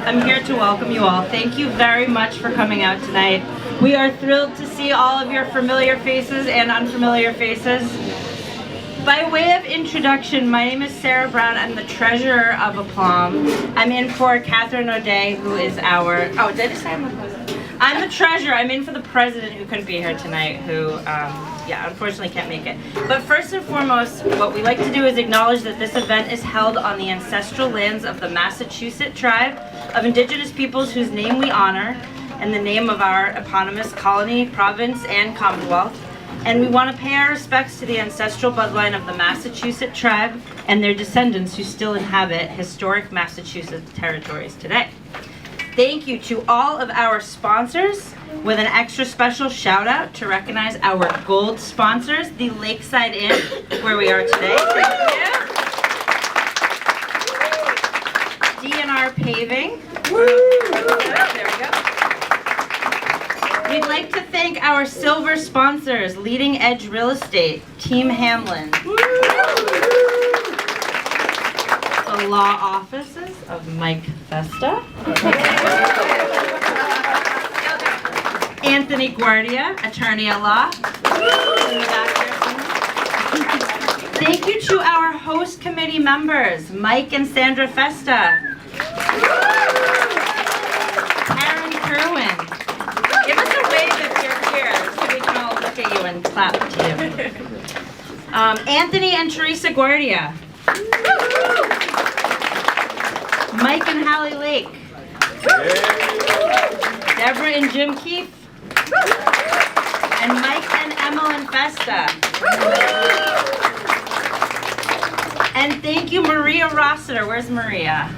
I'm here to welcome you all. Thank you very much for coming out tonight. We are thrilled to see all of your familiar faces and unfamiliar faces. By way of introduction, my name is Sarah Brown. I'm the treasurer of Aplomb. I'm in for Catherine O'Day, who is our... Oh, did I say I'm the president? I'm the treasurer. I'm in for the president, who couldn't be here tonight, who, unfortunately can't make it. But first and foremost, what we like to do is acknowledge that this event is held on the ancestral lands of the Massachusetts tribe of indigenous peoples whose name we honor, and the name of our eponymous colony, province, and commonwealth. And we want to pay our respects to the ancestral bloodline of the Massachusetts tribe and their descendants who still inhabit historic Massachusetts territories today. Thank you to all of our sponsors, with an extra special shout out to recognize our gold sponsors, the Lakeside Inn, where we are today. Thank you. DNR Paving. There we go. We'd like to thank our silver sponsors, Leading Edge Real Estate, Team Hamlin. The law offices of Mike Festa. Anthony Guardia, attorney at law. Thank you to our host committee members, Mike and Sandra Festa. Aaron Kerwin. Give us a wave if you're here so we can all look at you and clap to you. Anthony and Teresa Guardia. Mike and Hallie Lake. Deborah and Jim Keefe. And Mike and Emmeline Festa. And thank you, Maria Rossiter. Where's Maria?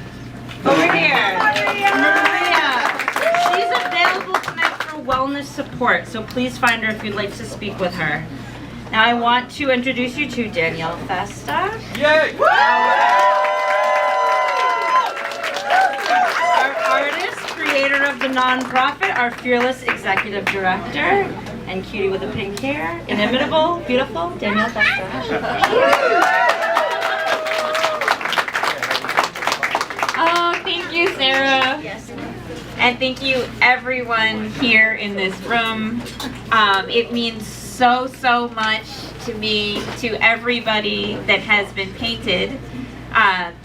Over here. Maria. She's available tonight for wellness support, so please find her if you'd like to speak with her. Now I want to introduce you to Danielle Festa. Yay! Our artist, creator of the nonprofit, our fearless executive director, and cutie with the pink hair, inimitable, beautiful, Danielle Festa. Oh, thank you, Sarah. Yes. And thank you, everyone here in this room. It means so much to me, to everybody that has been painted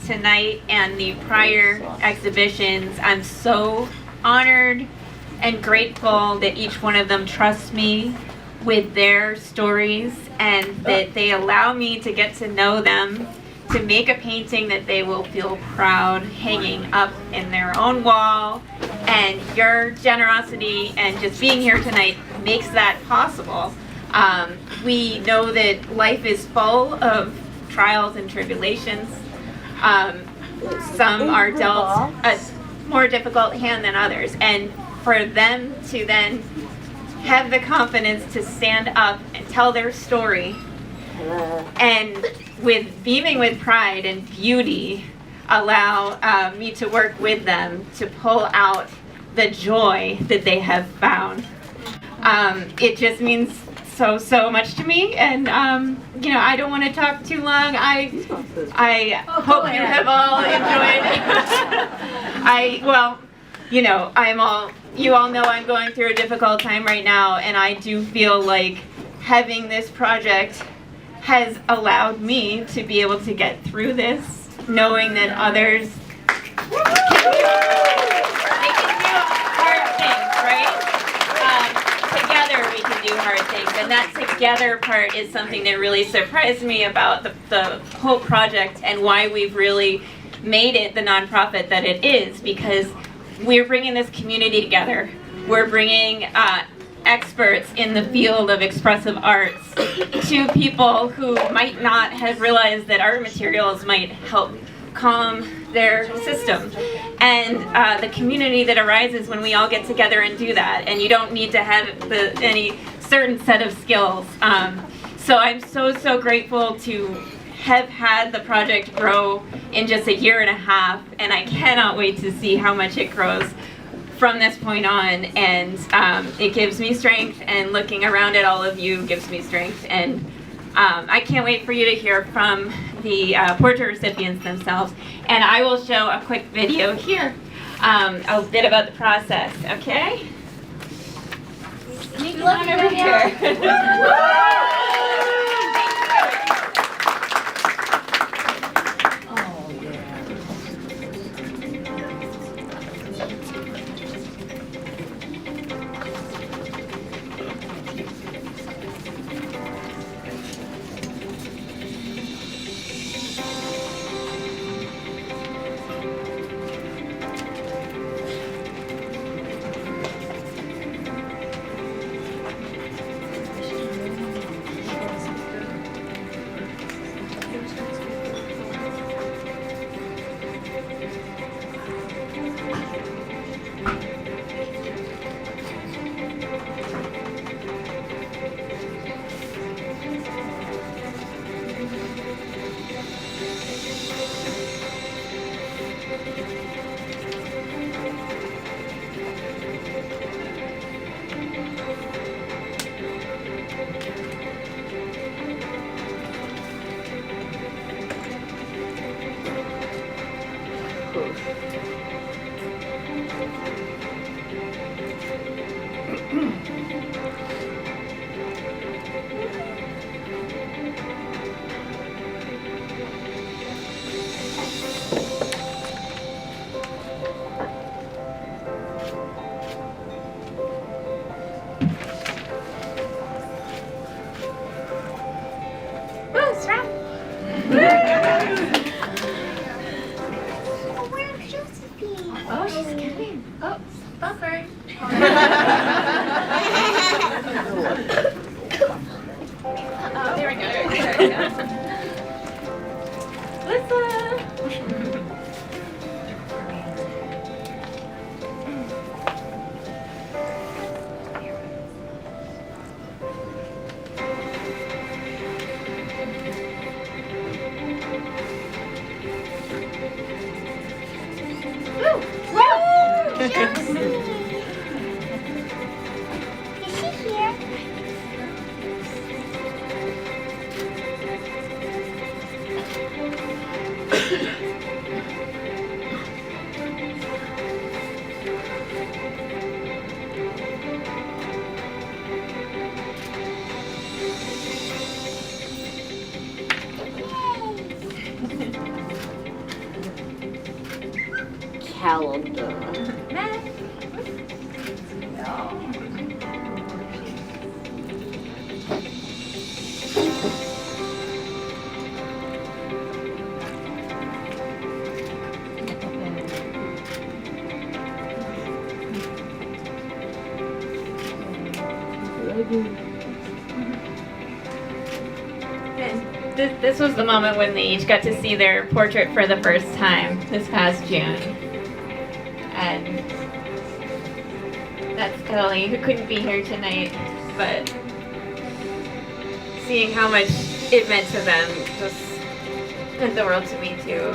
tonight and the prior exhibitions. I'm so honored and grateful that each one of them trusts me with their stories and that they allow me to get to know them, to make a painting that they will feel proud hanging up in their own wall. And your generosity and just being here tonight makes that possible. We know that life is full of trials and tribulations. Some are dealt a more difficult hand than others. And for them to then have the confidence to stand up and tell their story and with beaming with pride and beauty allow me to work with them to pull out the joy that they have found. It just means so much to me, and I don't want to talk too long. I hope you have all enjoyed. You all know I'm going through a difficult time right now, and I do feel like having this project has allowed me to be able to get through this, knowing that others can do hard things, right? Together we can do hard things, and that together part is something that really surprised me about the whole project and why we've really made it the nonprofit that it is, because we're bringing this community together. We're bringing experts in the field of expressive arts to people who might not have realized that art materials might help calm their system, and the community that arises when we all get together and do that. And you don't need to have any certain set of skills. So I'm so grateful to have had the project grow in just a year and a half, and I cannot wait to see how much it grows from this point on. And it gives me strength, and looking around at all of you gives me strength. And I can't wait for you to hear from the portrait recipients themselves. And I will show a quick video here a bit about the process, okay? Sneak on over here. Oh, she's coming. Oh, buffer. Oh, there we go. There we go. Calendar. This was the moment when they each got to see their portrait for the first time this past June. And that's Kelly, who couldn't be here tonight, but seeing how much it meant to them just meant the world to me too.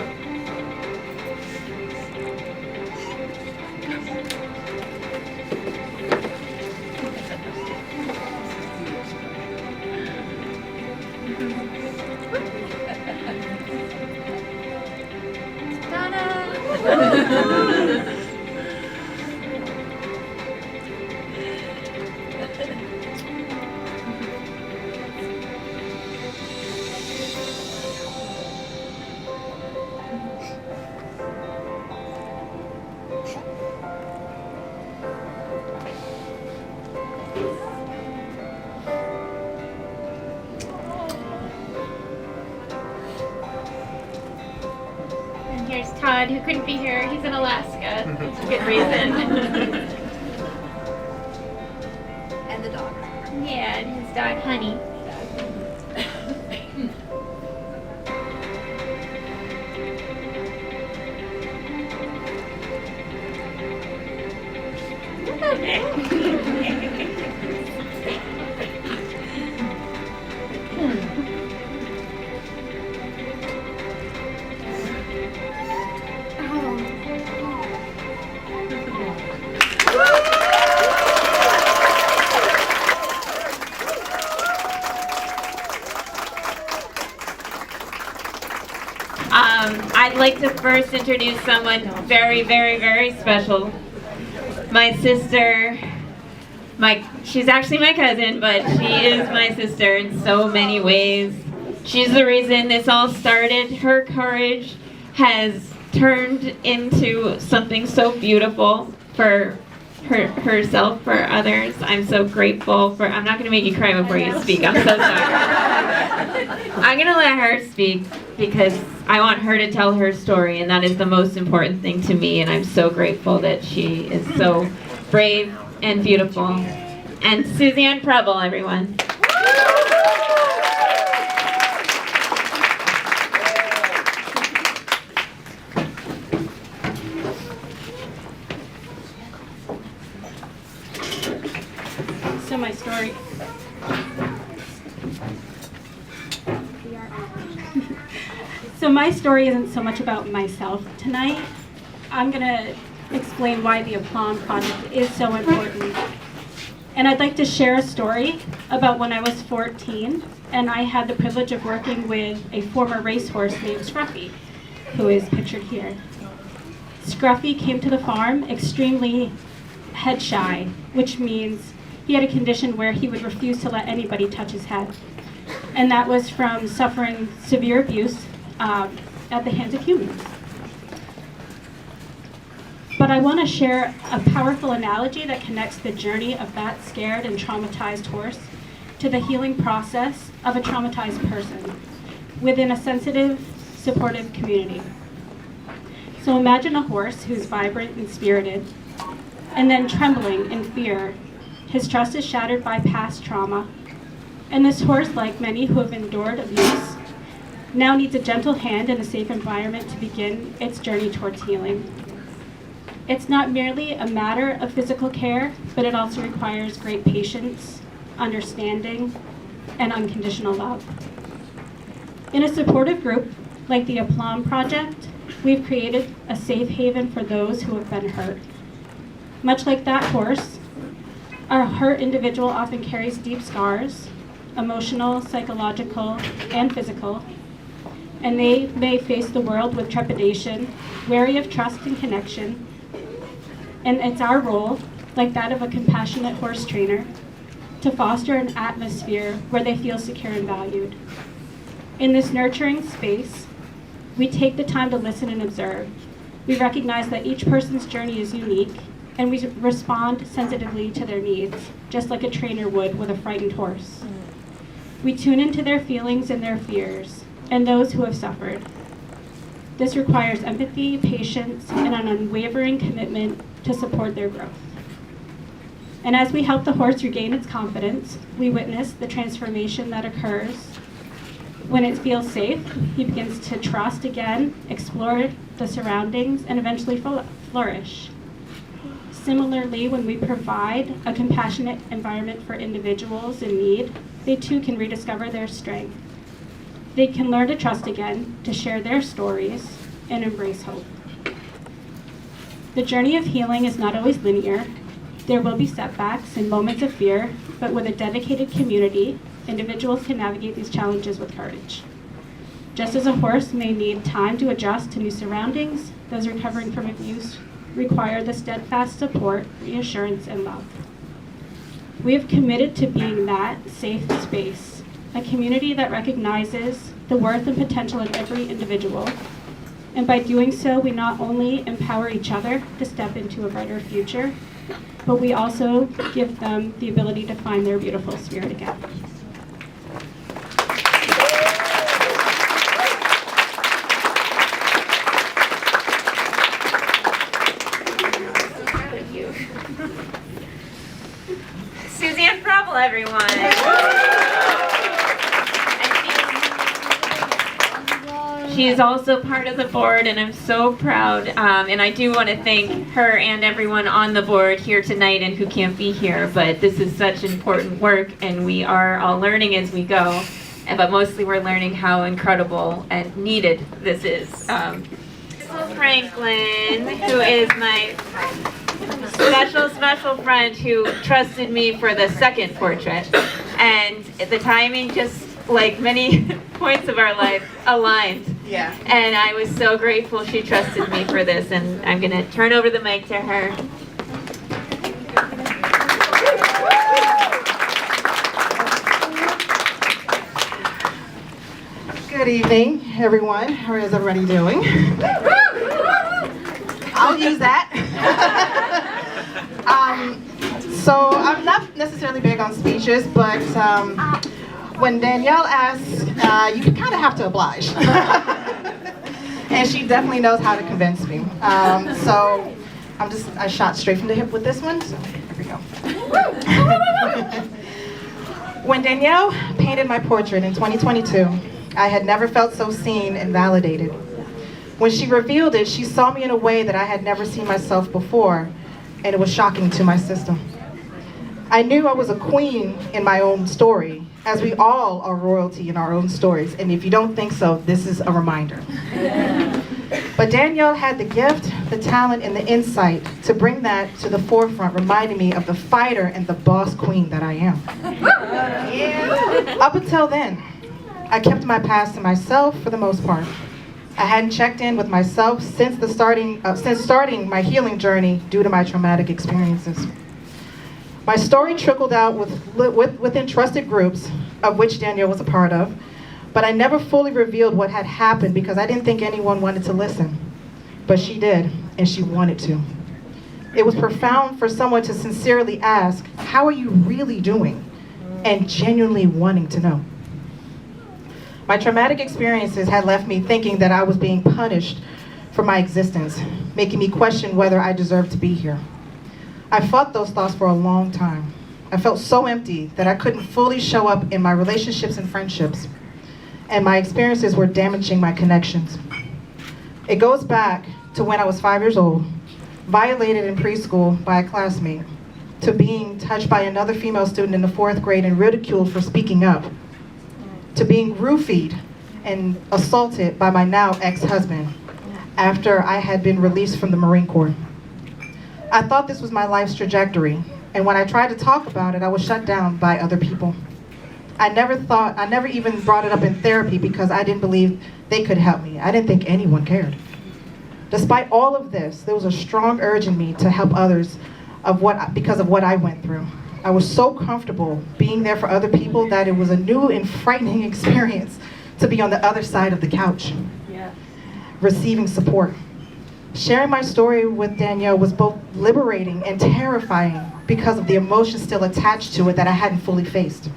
And here's Todd, who couldn't be here. He's in Alaska. It's a good reason. And the dog. Yeah, and his dog, Honey. I'd like to first introduce someone very, very, very special. My sister, she's actually my cousin, but she is my sister in so many ways. She's the reason this all started. Her courage has turned into something so beautiful for herself, for others. I'm so grateful for, I'm not going to make you cry before you speak, I'm so sorry. I'm going to let her speak because I want her to tell her story, and that is the most important thing to me, and I'm so grateful that she is so brave and beautiful. And Suzanne Preble, everyone. So my story. So my story isn't so much about myself tonight. I'm gonna explain why the Aplomb Project is so important. And I'd like to share a story about when I was 14 and I had the privilege of working with a former racehorse named Scruffy, who is pictured here. Scruffy came to the farm extremely head shy, which means he had a condition where he would refuse to let anybody touch his head. And that was from suffering severe abuse at the hands of humans. But I want to share a powerful analogy that connects the journey of that scared and traumatized horse to the healing process of a traumatized person within a sensitive, supportive community. So imagine a horse who's vibrant and spirited, and then trembling in fear. His trust is shattered by past trauma, and this horse, like many who have endured abuse, now needs a gentle hand and a safe environment to begin its journey towards healing. It's not merely a matter of physical care, but it also requires great patience, understanding, and unconditional love. In a supportive group like the Aplomb Project, we've created a safe haven for those who have been hurt. Much like that horse, our hurt individual often carries deep scars, emotional, psychological, and physical, and they may face the world with trepidation, wary of trust and connection. And it's our role, like that of a compassionate horse trainer, to foster an atmosphere where they feel secure and valued. In this nurturing space, we take the time to listen and observe. We recognize that each person's journey is unique, and we respond sensitively to their needs, just like a trainer would with a frightened horse. We tune into their feelings and their fears, and those who have suffered. This requires empathy, patience, and an unwavering commitment to support their growth. And as we help the horse regain its confidence, we witness the transformation that occurs. When it feels safe, he begins to trust again, explore the surroundings, and eventually flourish. Similarly, when we provide a compassionate environment for individuals in need, they too can rediscover their strength. They can learn to trust again, to share their stories, and embrace hope. The journey of healing is not always linear. There will be setbacks and moments of fear, but with a dedicated community, individuals can navigate these challenges with courage. Just as a horse may need time to adjust to new surroundings, those recovering from abuse require the steadfast support, reassurance, and love. We have committed to being that safe space, a community that recognizes the worth and potential in every individual. And by doing so, we not only empower each other to step into a brighter future, but we also give them the ability to find their beautiful spirit again. Suzanne Preble, everyone. She is also part of the board, and I'm so proud. And I do want to thank her and everyone on the board here tonight and who can't be here. But this is such important work, and we are all learning as we go. But mostly we're learning how incredible and needed this is. Franklin, who is my special friend who trusted me for the second portrait. And the timing, just like many points of our life, aligned. Yeah. And I was so grateful she trusted me for this, and I'm going to turn over the mic to her. Good evening, everyone. How is everybody doing? I'll use that. So I'm not necessarily big on speeches, but when Danielle asks, you kind of have to oblige. And she definitely knows how to convince me. So I shot straight from the hip with this one, so here we go. When Danielle painted my portrait in 2022, I had never felt so seen and validated. When she revealed it, she saw me in a way that I had never seen myself before, and it was shocking to my system. I knew I was a queen in my own story, as we all are royalty in our own stories, and if you don't think so, this is a reminder. But Danielle had the gift, the talent, and the insight to bring that to the forefront, reminding me of the fighter and the boss queen that I am. Up until then, I kept my past to myself for the most part. I hadn't checked in with myself since starting my healing journey due to my traumatic experiences. My story trickled out within trusted groups, of which Danielle was a part of, but I never fully revealed what had happened because I didn't think anyone wanted to listen. But she did, and she wanted to. It was profound for someone to sincerely ask, "How are you really doing?" and genuinely wanting to know. My traumatic experiences had left me thinking that I was being punished for my existence, making me question whether I deserved to be here. I fought those thoughts for a long time. I felt so empty that I couldn't fully show up in my relationships and friendships, and my experiences were damaging my connections. It goes back to when I was 5 years old, violated in preschool by a classmate, to being touched by another female student in the 4th grade and ridiculed for speaking up, to being roofied and assaulted by my now ex-husband after I had been released from the Marine Corps. I thought this was my life's trajectory, and when I tried to talk about it, I was shut down by other people. I never even brought it up in therapy because I didn't believe they could help me. I didn't think anyone cared. Despite all of this, there was a strong urge in me to help others because of what I went through. I was so comfortable being there for other people that it was a new and frightening experience to be on the other side of the couch, receiving support. Sharing my story with Danielle was both liberating and terrifying because of the emotions still attached to it that I hadn't fully faced.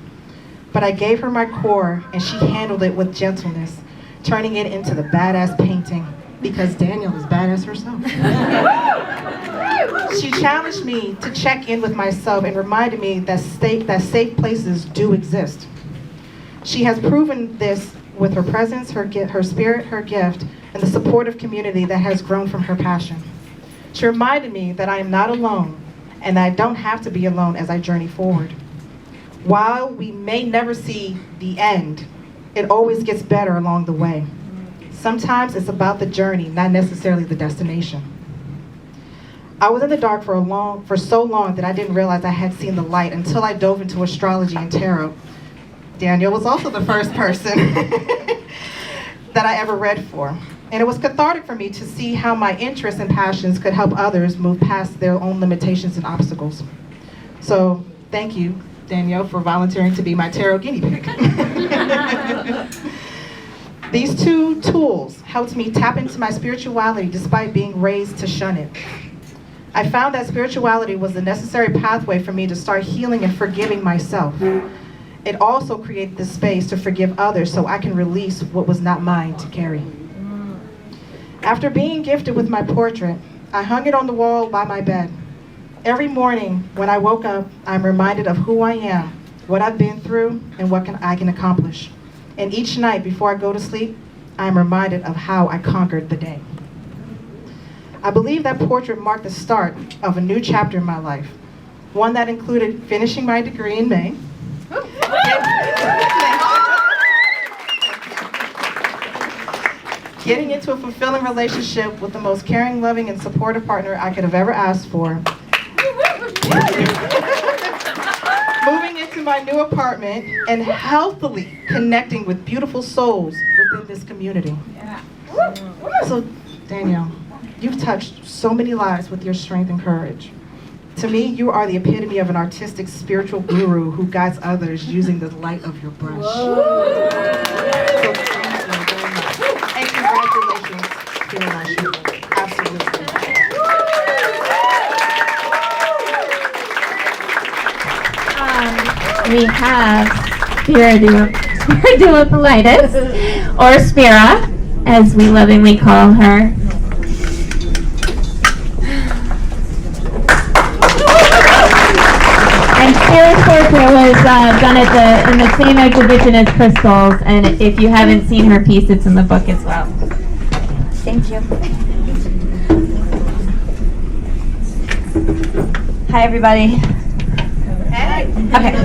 But I gave her my core, and she handled it with gentleness, turning it into the badass painting, because Danielle is badass herself. She challenged me to check in with myself and reminded me that safe places do exist. She has proven this with her presence, her spirit, her gift, and the supportive community that has grown from her passion. She reminded me that I am not alone, and that I don't have to be alone as I journey forward. While we may never see the end, it always gets better along the way. Sometimes it's about the journey, not necessarily the destination. I was in the dark for so long that I didn't realize I had seen the light until I dove into astrology and tarot. Danielle was also the first person that I ever read for. And it was cathartic for me to see how my interests and passions could help others move past their own limitations and obstacles. So thank you, Danielle, for volunteering to be my tarot guinea pig. These two tools helped me tap into my spirituality despite being raised to shun it. I found that spirituality was the necessary pathway for me to start healing and forgiving myself. It also created the space to forgive others so I can release what was not mine to carry. After being gifted with my portrait, I hung it on the wall by my bed. Every morning when I woke up, I'm reminded of who I am, what I've been through, and what I can accomplish. And each night before I go to sleep, I'm reminded of how I conquered the day. I believe that portrait marked the start of a new chapter in my life, one that included finishing my degree in May, getting into a fulfilling relationship with the most caring, loving, and supportive partner I could have ever asked for, moving into my new apartment and healthily connecting with beautiful souls within this community. So, Danielle, you've touched so many lives with your strength and courage. To me, you are the epitome of an artistic spiritual guru who guides others using the light of your brush. So thank you very much. And congratulations, Kira Nashi. Absolutely. We have spiridulitis, or Spira, as we lovingly call her. And Spira's portrait was done at in the same exhibition as Crystal's, and if you haven't seen her piece, it's in the book as well. Thank you. Hi, everybody. Hey. Okay.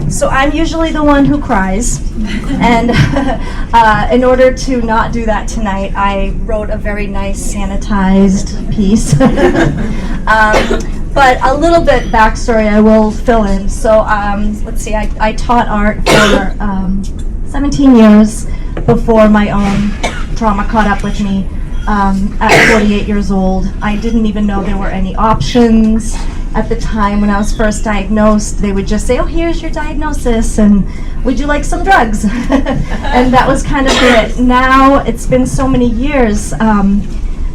So I'm usually the one who cries, and in order to not do that tonight, I wrote a very nice sanitized piece. But a little bit backstory I will fill in. So let's see, I taught art for 17 years before my own trauma caught up with me. At 48 years old, I didn't even know there were any options. At the time when I was first diagnosed, they would just say, oh, here's your diagnosis, and would you like some drugs? And that was kind of it. Now, it's been so many years.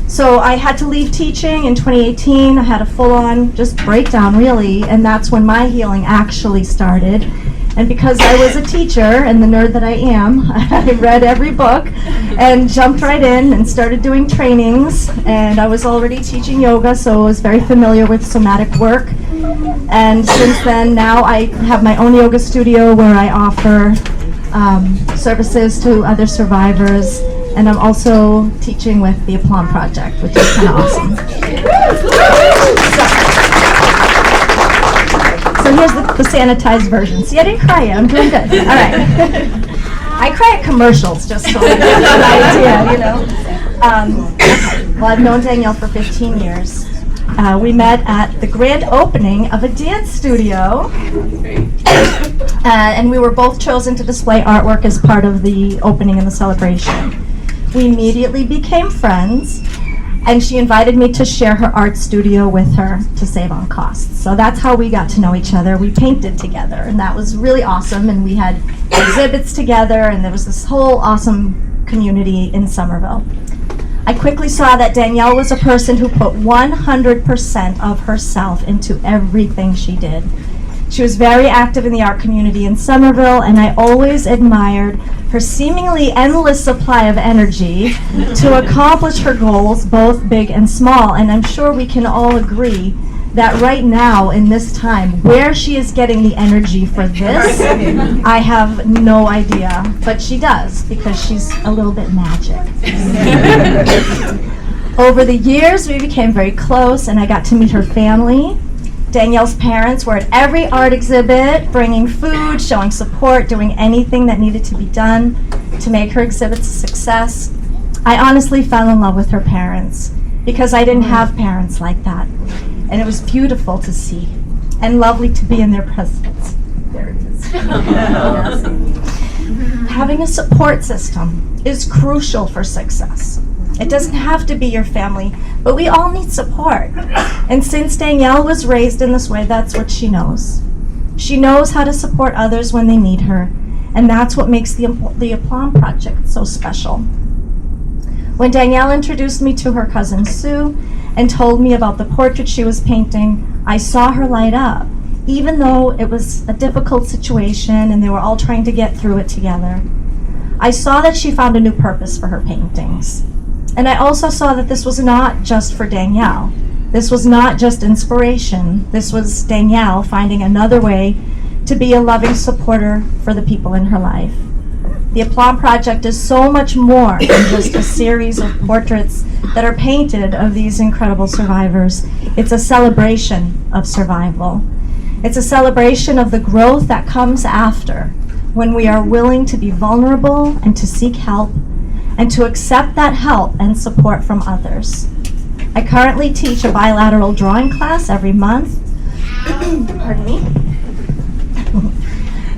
So I had to leave teaching in 2018. I had a full-on just breakdown, really, and that's when my healing actually started. And because I was a teacher and the nerd that I am, I read every book and jumped right in and started doing trainings. And I was already teaching yoga, so I was very familiar with somatic work. And since then, now I have my own yoga studio where I offer services to other survivors. And I'm also teaching with the Aplomb Project, which is kind of awesome. So here's the sanitized version. See, I didn't cry yet. I'm doing good. All right. I cry at commercials, just so you get an idea, you know. Okay. Well, I've known Danielle for 15 years. We met at the grand opening of a dance studio. And we were both chosen to display artwork as part of the opening and the celebration. We immediately became friends, and she invited me to share her art studio with her to save on costs. So that's how we got to know each other. We painted together, and that was really awesome, and we had exhibits together, and there was this whole awesome community in Somerville. I quickly saw that Danielle was a person who put 100% of herself into everything she did. She was very active in the art community in Somerville, and I always admired her seemingly endless supply of energy to accomplish her goals, both big and small. And I'm sure we can all agree that right now, in this time, where she is getting the energy for this, I have no idea. But she does, because she's a little bit magic. Over the years, we became very close, and I got to meet her family. Danielle's parents were at every art exhibit, bringing food, showing support, doing anything that needed to be done to make her exhibits a success. I honestly fell in love with her parents because I didn't have parents like that. And it was beautiful to see and lovely to be in their presence. There it is. Having a support system is crucial for success. It doesn't have to be your family, but we all need support. And since Danielle was raised in this way, that's what she knows. She knows how to support others when they need her, and that's what makes the Aplomb Project so special. When Danielle introduced me to her cousin Sue and told me about the portrait she was painting, I saw her light up, even though it was a difficult situation and they were all trying to get through it together. I saw that she found a new purpose for her paintings. And I also saw that this was not just for Danielle. This was not just inspiration. This was Danielle finding another way to be a loving supporter for the people in her life. The Aplomb Project is so much more than just a series of portraits that are painted of these incredible survivors. It's a celebration of survival. It's a celebration of the growth that comes after, when we are willing to be vulnerable and to seek help, and to accept that help and support from others. I currently teach a bilateral drawing class every month. Pardon me.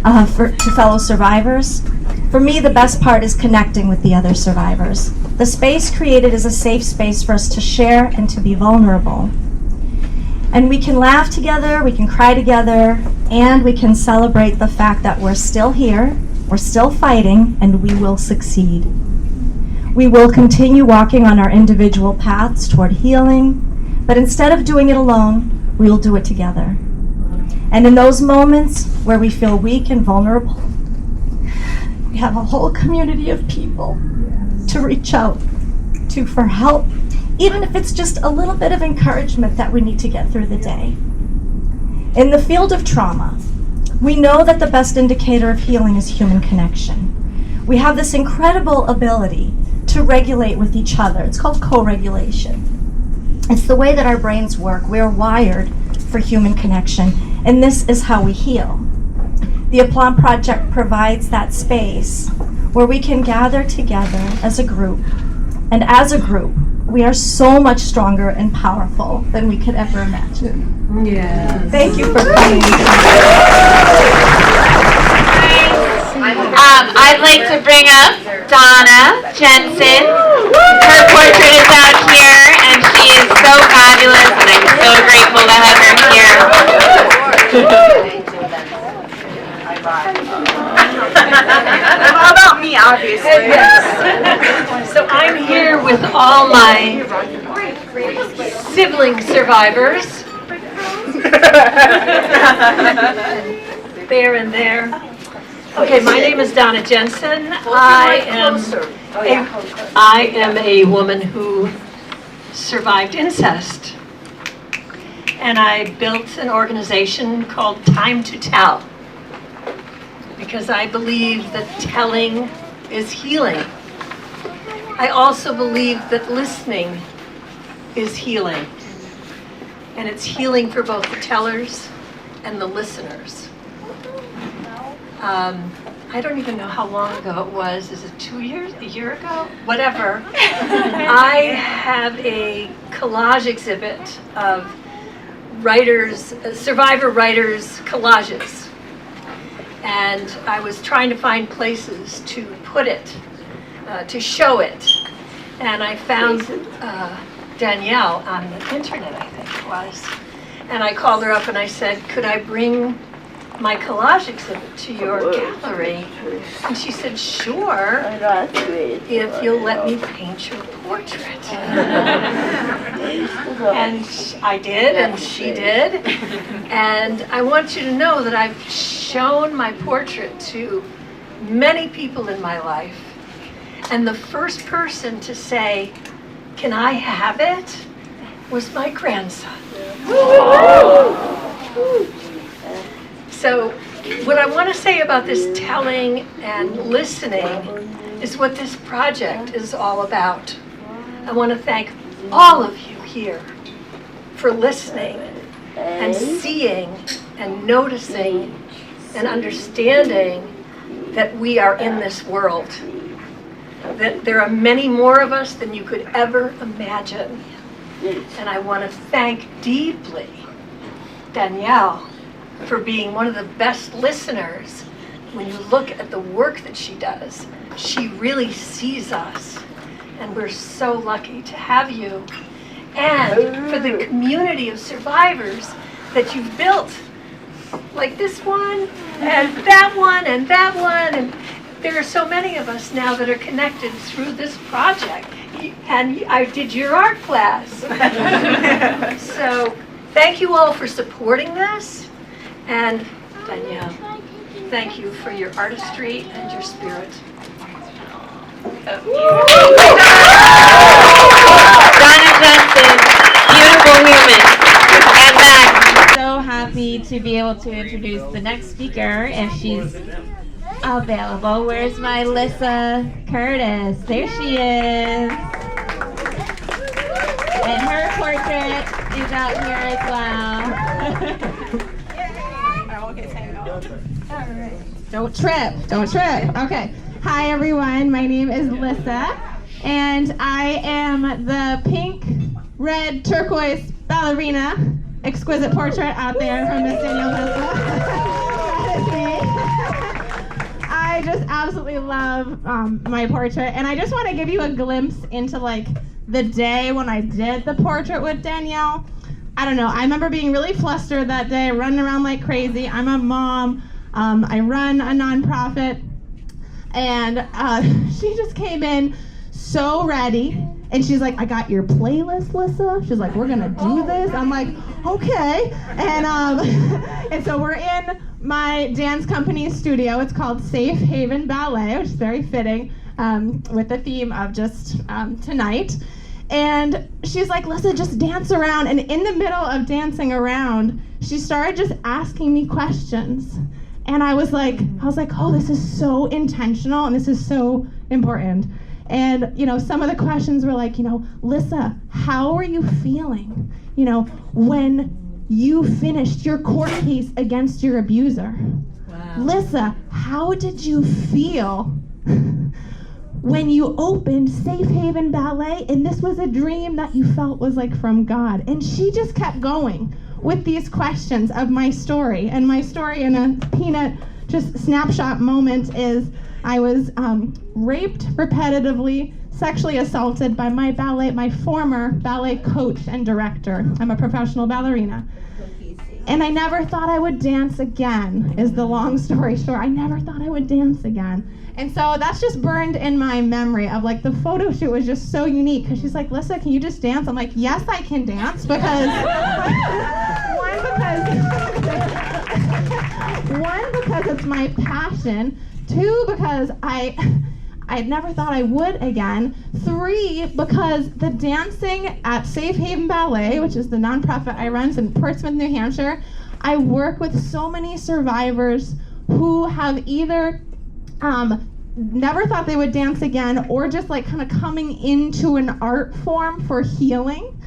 to fellow survivors. For me, the best part is connecting with the other survivors. The space created is a safe space for us to share and to be vulnerable. And we can laugh together, we can cry together, and we can celebrate the fact that we're still here, we're still fighting, and we will succeed. We will continue walking on our individual paths toward healing, but instead of doing it alone, we will do it together. And in those moments where we feel weak and vulnerable, we have a whole community of people to reach out to for help, even if it's just a little bit of encouragement that we need to get through the day. In the field of trauma, we know that the best indicator of healing is human connection. We have this incredible ability to regulate with each other. It's called co-regulation. It's the way that our brains work. We are wired for human connection, and this is how we heal. The Aplomb Project provides that space where we can gather together as a group, and as a group, we are so much stronger and powerful than we could ever imagine. Yeah. Thank you for coming. I'd like to bring up Donna Jensen. Her portrait is out here, and she is so fabulous, and I'm so grateful to have her here. How about me, obviously? So I'm here with all my sibling survivors. There and there. Okay, my name is Donna Jensen. I am a woman who survived incest. And I built an organization called Time to Tell, because I believe that telling is healing. I also believe that listening is healing. And it's healing for both the tellers and the listeners. I don't even know how long ago it was. Is it 2 years? A year ago? Whatever. I have a collage exhibit of writers, survivor writers' collages. And I was trying to find places to put it, to show it. And I found Danielle on the internet, I think it was. And I called her up and I said, could I bring my collage exhibit to your gallery? And she said, sure, if you'll let me paint your portrait. And I did, and she did. And I want you to know that I've shown my portrait to many people in my life. And the first person to say, can I have it, was my grandson. So what I want to say about this telling and listening is what this project is all about. I want to thank all of you here for listening and seeing and noticing and understanding that we are in this world. That there are many more of us than you could ever imagine. And I want to thank deeply Danielle for being one of the best listeners. When you look at the work that she does, she really sees us. And we're so lucky to have you. And for the community of survivors that you've built, like this one, and that one, and that one, and there are so many of us now that are connected through this project. And I did your art class. So thank you all for supporting this. And Danielle, thank you for your artistry and your spirit. Donna Jensen, beautiful human. And Max. So happy to be able to introduce the next speaker if she's available. Where's my Lissa Curtis? There she is. And her portrait is out here as well. Don't trip. Okay. Hi everyone, my name is Lissa, and I am the pink, red, turquoise ballerina exquisite portrait out there from Miss Danielle Tesla. That is me. I just absolutely love my portrait, and I just want to give you a glimpse into like the day when I did the portrait with Danielle. I don't know, I remember being really flustered that day, running around like crazy. I'm a mom, I run a nonprofit, and she just came in so ready, and she's like, I got your playlist, Lissa. She's like, we're gonna do this. I'm like, okay. And and so we're in my dance company studio. It's called Safe Haven Ballet, which is very fitting with the theme of just tonight. And she's like, Lissa, just dance around. And in the middle of dancing around, she started just asking me questions. And I was like, oh, this is so intentional and this is so important. And, you know, some of the questions were like, you know, Lissa, how are you feeling, you know, when you finished your court case against your abuser? Wow. Lissa, how did you feel when you opened Safe Haven Ballet and this was a dream that you felt was like from God? And she just kept going with these questions of my story. And my story in a peanut just snapshot moment is I was raped repetitively, sexually assaulted by my former ballet coach and director. I'm a professional ballerina. And I never thought I would dance again, is the long story short. I never thought I would dance again. And so that's just burned in my memory of like the photo shoot was just so unique because she's like, Lissa, can you just dance? I'm like, yes, I can dance because, one, because it's my passion. 2, because I never thought I would again. 3, because the dancing at Safe Haven Ballet, which is the nonprofit I run in Portsmouth, New Hampshire, I work with so many survivors who have either never thought they would dance again or just like kind of coming into an art form for healing.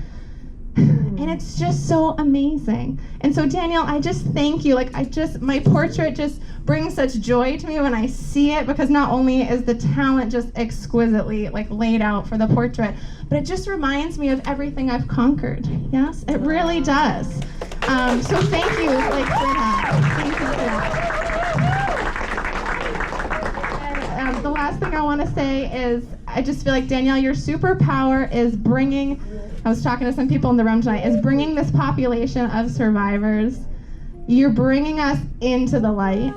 And it's just so amazing. And so Danielle, I just thank you. Like my portrait just brings such joy to me when I see it because not only is the talent just exquisitely like laid out for the portrait, but it just reminds me of everything I've conquered. Yes, it really does. So thank you like for that. Thank you for that. And the last thing I want to say is I just feel like Danielle, your superpower is bringing, I was talking to some people in the room tonight, is bringing this population of survivors. You're bringing us into the light.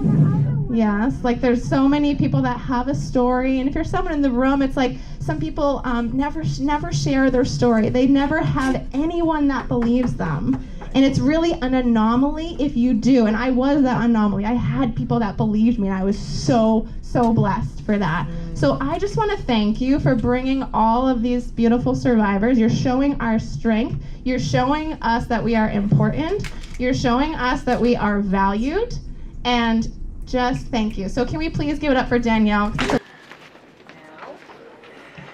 Yes, like there's so many people that have a story, and if you're someone in the room, it's like some people never share their story. They never have anyone that believes them. And it's really an anomaly if you do, and I was that anomaly. I had people that believed me, and I was so blessed for that. So I just want to thank you for bringing all of these beautiful survivors. You're showing our strength. You're showing us that we are important. You're showing us that we are valued, and just thank you. So can we please give it up for Danielle?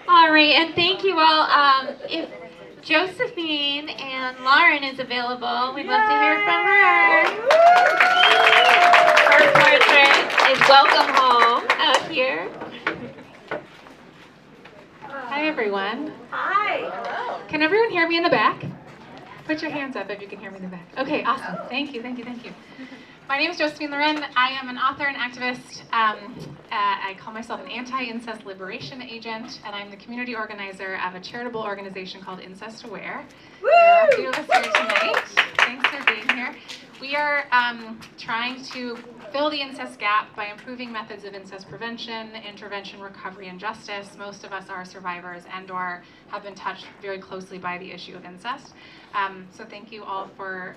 All right, and thank you all. If Josephine and Lauren is available, we'd love to hear from her. Her portrait is welcome home out here. Hi everyone. Hi. Can everyone hear me in the back? Put your hands up if you can hear me in the back. Okay, awesome. Thank you. My name is Josephine Loren. I am an author and activist. I call myself an anti-incest liberation agent, and I'm the community organizer of a charitable organization called Incest Aware. There are a few of us here tonight. Thanks for being here. We are trying to fill the incest gap by improving methods of incest prevention, intervention, recovery, and justice. Most of us are survivors and/or have been touched very closely by the issue of incest. So thank you all for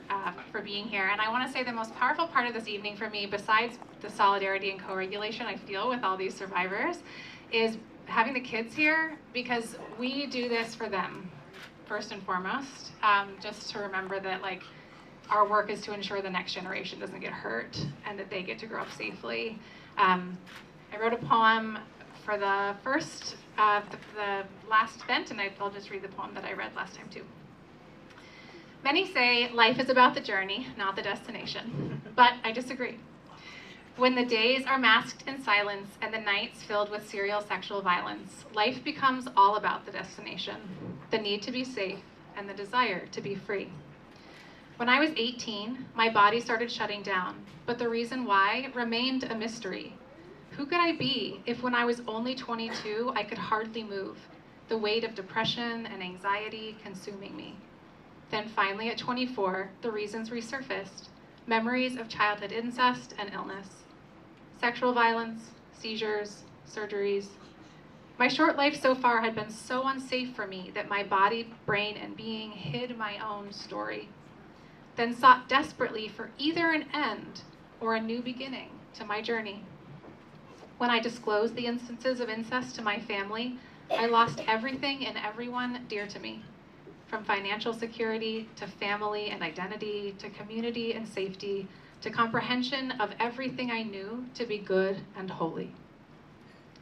being here. And I want to say the most powerful part of this evening for me, besides the solidarity and co-regulation I feel with all these survivors, is having the kids here, because we do this for them, first and foremost, just to remember that like our work is to ensure the next generation doesn't get hurt and that they get to grow up safely. I wrote a poem for the first, the last event, and I'll just read the poem that I read last time too. Many say life is about the journey, not the destination, but I disagree. When the days are masked in silence and the nights filled with serial sexual violence, life becomes all about the destination, the need to be safe and the desire to be free. When I was 18, my body started shutting down, but the reason why remained a mystery. Who could I be if when I was only 22, I could hardly move, the weight of depression and anxiety consuming me? Then finally at 24, the reasons resurfaced. Memories of childhood incest and illness, sexual violence, seizures, surgeries. My short life so far had been so unsafe for me that my body, brain, and being hid my own story, then sought desperately for either an end or a new beginning to my journey. When I disclosed the instances of incest to my family, I lost everything and everyone dear to me, from financial security to family and identity to community and safety to comprehension of everything I knew to be good and holy.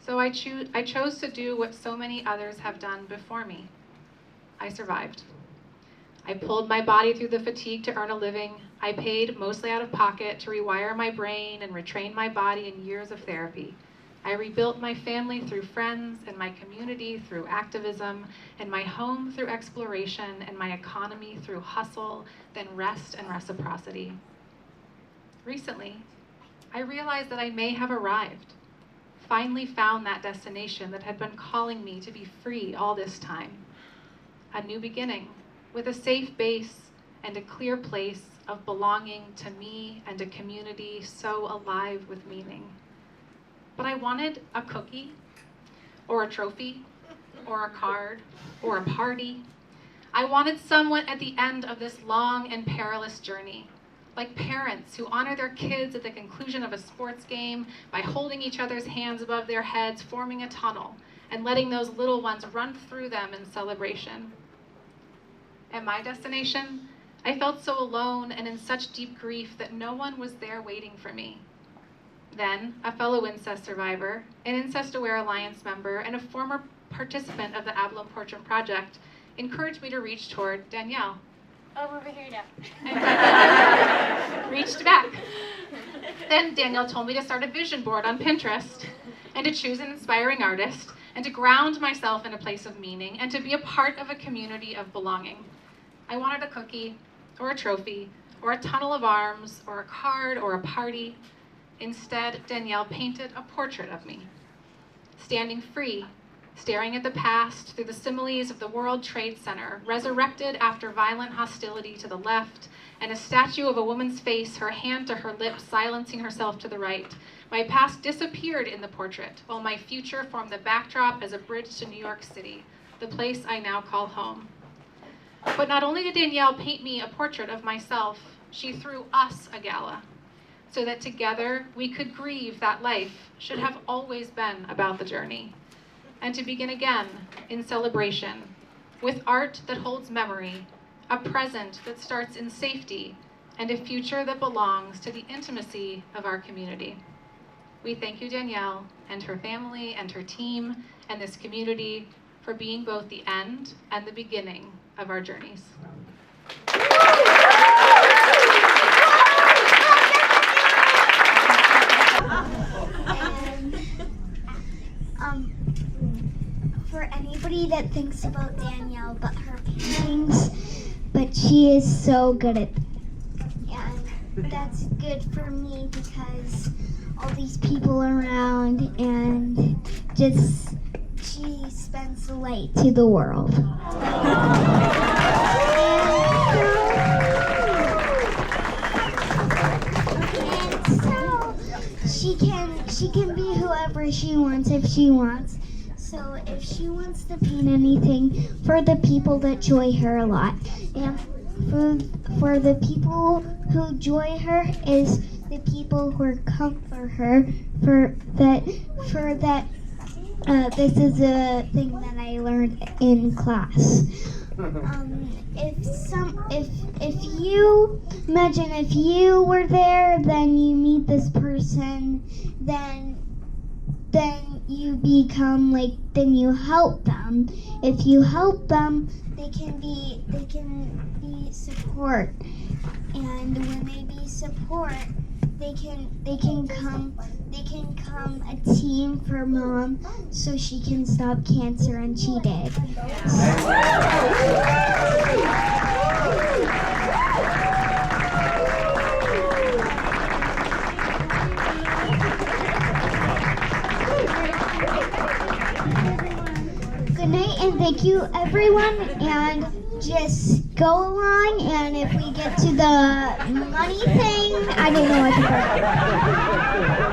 So I chose to do what so many others have done before me. I survived. I pulled my body through the fatigue to earn a living. I paid, mostly out of pocket, to rewire my brain and retrain my body in years of therapy. I rebuilt my family through friends, and my community through activism, and my home through exploration, and my economy through hustle, then rest and reciprocity. Recently, I realized that I may have arrived, finally found that destination that had been calling me to be free all this time. A new beginning, with a safe base and a clear place of belonging to me and a community so alive with meaning. But I wanted a cookie, or a trophy, or a card, or a party. I wanted someone at the end of this long and perilous journey, like parents who honor their kids at the conclusion of a sports game by holding each other's hands above their heads, forming a tunnel, and letting those little ones run through them in celebration. At my destination, I felt so alone and in such deep grief that no one was there waiting for me. Then, a fellow incest survivor, an Incest Aware Alliance member, and a former participant of the Aplomb Project encouraged me to reach toward Danielle. Oh, over here now. And reached back. Then Danielle told me to start a vision board on Pinterest, and to choose an inspiring artist, and to ground myself in a place of meaning, and to be a part of a community of belonging. I wanted a cookie, or a trophy, or a tunnel of arms, or a card, or a party. Instead, Danielle painted a portrait of me, standing free, staring at the past through the similes of the World Trade Center, resurrected after violent hostility to the left, and a statue of a woman's face, her hand to her lips, silencing herself to the right. My past disappeared in the portrait, while my future formed the backdrop as a bridge to New York City, the place I now call home. But not only did Danielle paint me a portrait of myself, she threw us a gala, so that together we could grieve that life should have always been about the journey, and to begin again in celebration, with art that holds memory, a present that starts in safety, and a future that belongs to the intimacy of our community. We thank you, Danielle, and her family, and her team, and this community for being both the end and the beginning of our journeys. For anybody that thinks about Danielle but her paintings, but she is so good at them. And that's good for me because all these people around and just she spends the light to the world. And so she can be whoever she wants if she wants. So if she wants to paint anything for the people that joy her a lot, and for the people who joy her is the people who comfort her this is a thing that I learned in class. If you imagine if you were there, then you meet this person, then you become then you help them. If you help them, they can be support, and when they be support, they can come a team for mom so she can stop cancer, and she did. you everyone, and just go along, and if we get to the money thing, I don't know what to